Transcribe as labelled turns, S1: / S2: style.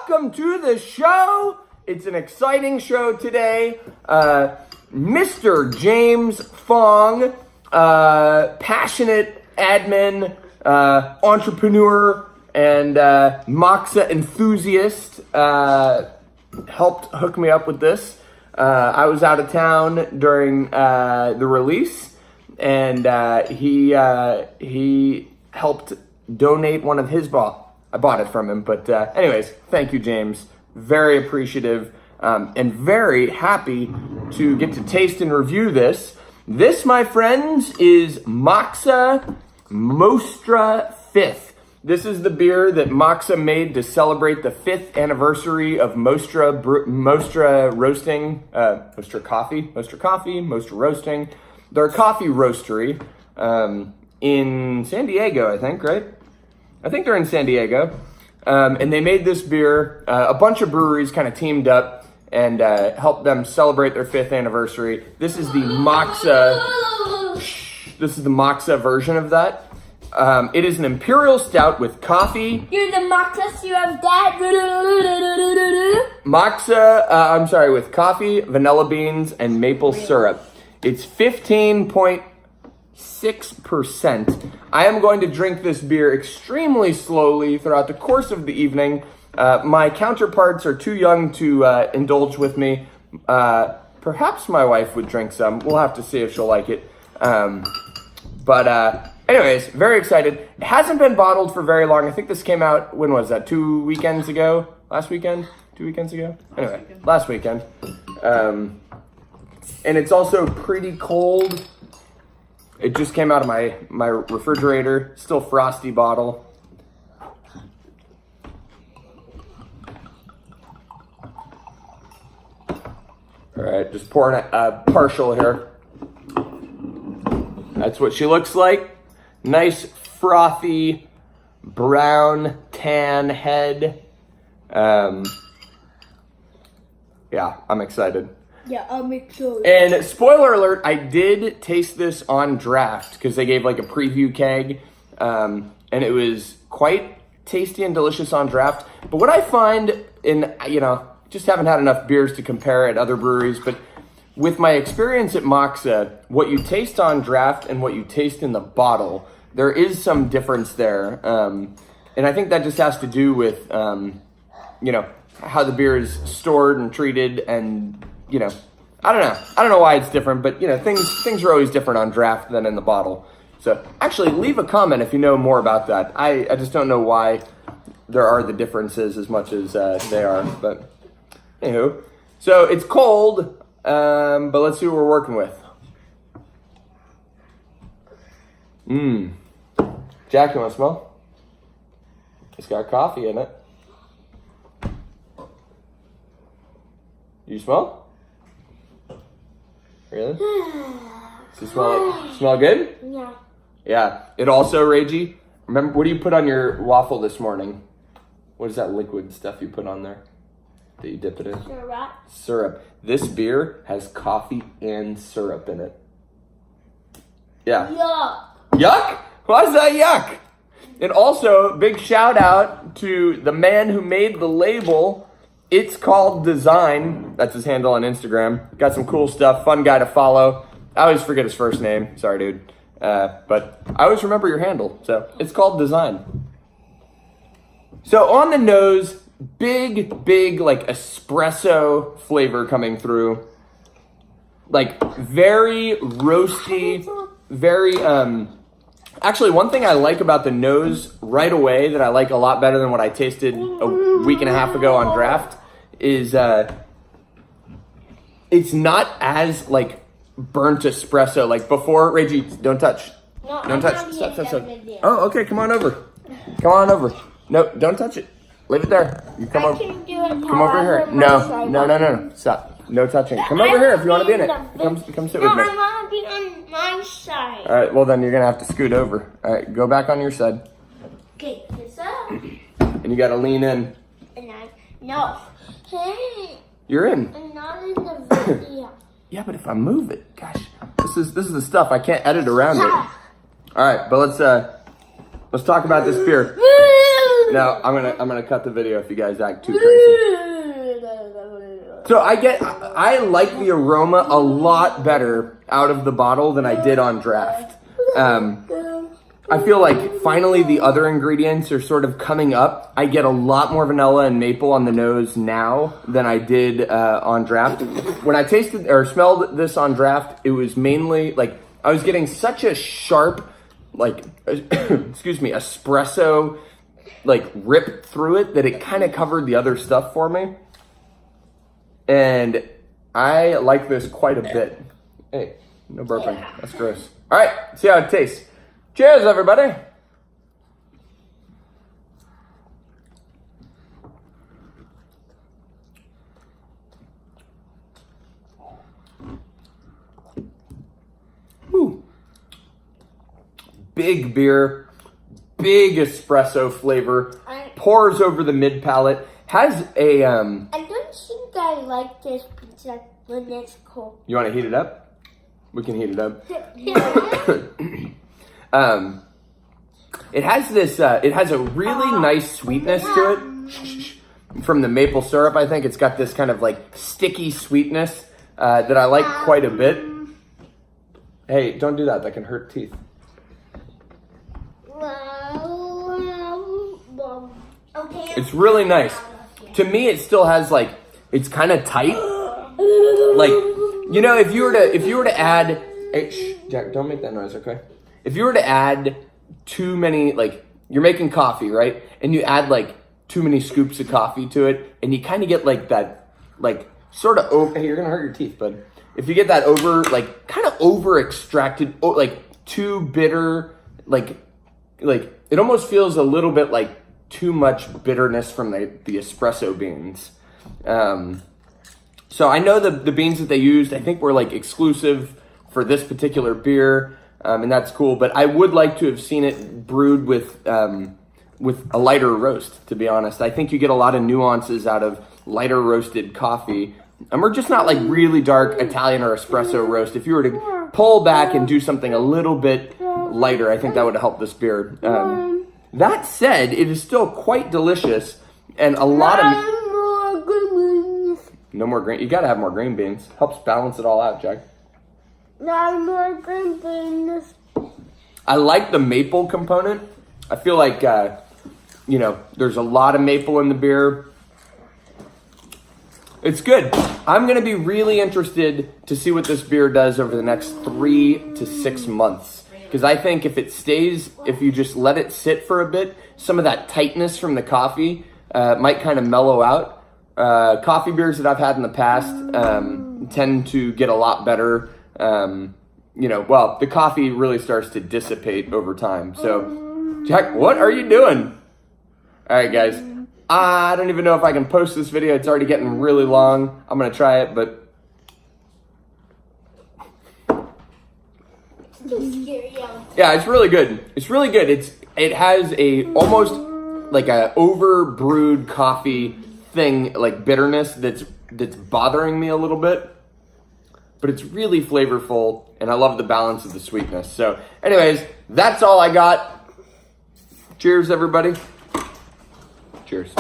S1: welcome to the show. It's an exciting show today. Mr. James Fong, passionate admin, entrepreneur, and Moksa enthusiast, helped hook me up with this. I was out of town during the release, and he helped donate one of his I bought it from him, but anyways, thank you, James. Very appreciative and very happy to get to taste and review this. This, my friends, is Moksa Mostra 5th. This is the beer that Moksa made to celebrate the 5th anniversary of Mostra roasting, Mostra coffee, Mostra roasting. They're a coffee roastery in San Diego, I think, right? I think they're in San Diego. And they made this beer. A bunch of breweries kind of teamed up and helped them celebrate their 5th anniversary. This is the Moksa. This is the Moksa version of that. It is an imperial stout with coffee.
S2: You're the Moksa, you have that.
S1: Moksa, with coffee, vanilla beans, and maple syrup. It's 15.6%. I am going to drink this beer extremely slowly throughout the course of the evening. My counterparts are too young to indulge with me. Perhaps my wife would drink some. We'll have to see if she'll like it. Anyways, very excited. It hasn't been bottled for very long. I think this came out, when was that? 2 weekends ago? Last weekend? 2 weekends ago? Anyway, last weekend. And it's also pretty cold. It just came out of my refrigerator. Still frosty bottle. All right, just pouring a partial here. That's what she looks like. Nice frothy brown tan head. Yeah, I'm excited.
S2: Yeah, I'm excited.
S1: And spoiler alert, I did taste this on draft because they gave like a preview keg, and it was quite tasty and delicious on draft. But what I find just haven't had enough beers to compare at other breweries, but with my experience at Moksa, what you taste on draft and what you taste in the bottle, there is some difference there. And I think that just has to do with, how the beer is stored and treated, and, I don't know. I don't know why it's different, but, things are always different on draft than in the bottle. So actually leave a comment if you know more about that. I just don't know why there are the differences as much as they are, but anywho. So it's cold. But let's see what we're working with. Jack, you want to smell? It's got coffee in it. You smell? Really? Does it smell good?
S2: Yeah.
S1: Yeah. It also, Reiji, remember, what do you put on your waffle this morning? What is that liquid stuff you put on there that you dip it in? Syrup. This beer has coffee and syrup in it. Yeah.
S2: Yuck.
S1: Yuck? Why is that yuck? And also, big shout out to the man who made the label. It's called Design. That's his handle on Instagram. Got some cool stuff. Fun guy to follow. I always forget his first name. Sorry, dude. But I always remember your handle. So, it's called Design. So, on the nose, big, like espresso flavor coming through. Like very roasty, very, actually one thing I like about the nose right away that I like a lot better than what I tasted a week and a half ago on draft is, it's not as like burnt espresso like before. Reggie, don't touch.
S2: No,
S1: don't touch. Stop. Oh, okay, come on over. No, don't touch it. Leave it there. You come over. Come over here. No. Stop. No touching. Come over here if you want to be in it. Come sit with me.
S2: I want to be on my side.
S1: All right. Well, then you're gonna have to scoot over. All right. Go back on your side.
S2: Okay. This up.
S1: And you gotta lean in.
S2: No. Hey.
S1: You're in.
S2: I'm not in the video.
S1: Yeah, but if I move it, gosh, this is the stuff I can't edit around it. All right, but let's talk about this beer. No, I'm gonna cut the video if you guys act too crazy. So I like the aroma a lot better out of the bottle than I did on draft. I feel like finally the other ingredients are sort of coming up. I get a lot more vanilla and maple on the nose now than I did on draft. When I tasted or smelled this on draft, it was mainly like I was getting such a sharp, like, excuse me, espresso, like rip through it that it kind of covered the other stuff for me. And I like this quite a bit. Hey, no burping. That's gross. All right, see how it tastes. Cheers, everybody. Whew. Big beer, big espresso flavor, pours over the mid palate, has a...
S2: I don't think I like this pizza when it's cold.
S1: You want to heat it up? We can heat it up. It has this, it has a really nice sweetness to it from the maple syrup. I think it's got this kind of like sticky sweetness that I like quite a bit. Hey, don't do that. That can hurt teeth.
S2: Okay.
S1: It's really nice. To me, it still has like, it's kind of tight. Like, you know, if you were to add, hey, shh, Jack, don't make that noise, okay? If you were to add too many, like, you're making coffee, right? And you add like too many scoops of coffee to it, and you kind of get like that, like sort of over. Hey, you're gonna hurt your teeth, bud. If you get that over, like kind of over extracted, like too bitter, like it almost feels a little bit like too much bitterness from the espresso beans. So I know the beans that they used, I think were like exclusive for this particular beer. And that's cool, but I would like to have seen it brewed with a lighter roast, to be honest. I think you get a lot of nuances out of lighter roasted coffee. And we're just not like really dark Italian or espresso roast. If you were to pull back and do something a little bit lighter, I think that would help this beer. That said, it is still quite delicious and a lot of... No more green. You gotta have more green beans. Helps balance it all out, Jack. I like the maple component. I feel like, you know, there's a lot of maple in the beer. It's good. I'm going to be really interested to see what this beer does over the next 3 to 6 months. Because I think if it stays, if you just let it sit for a bit, some of that tightness from the coffee might kind of mellow out. Coffee beers that I've had in the past tend to get a lot better. You know, well, the coffee really starts to dissipate over time. So, Jack, what are you doing? All right, guys. I don't even know if I can post this video. It's already getting really long. I'm going to try it, but... Yeah, it's really good. It's really good. It has a almost like a over brewed coffee thing, like bitterness that's bothering me a little bit. But it's really flavorful, and I love the balance of the sweetness. So, anyways, that's all I got. Cheers, everybody. Cheers.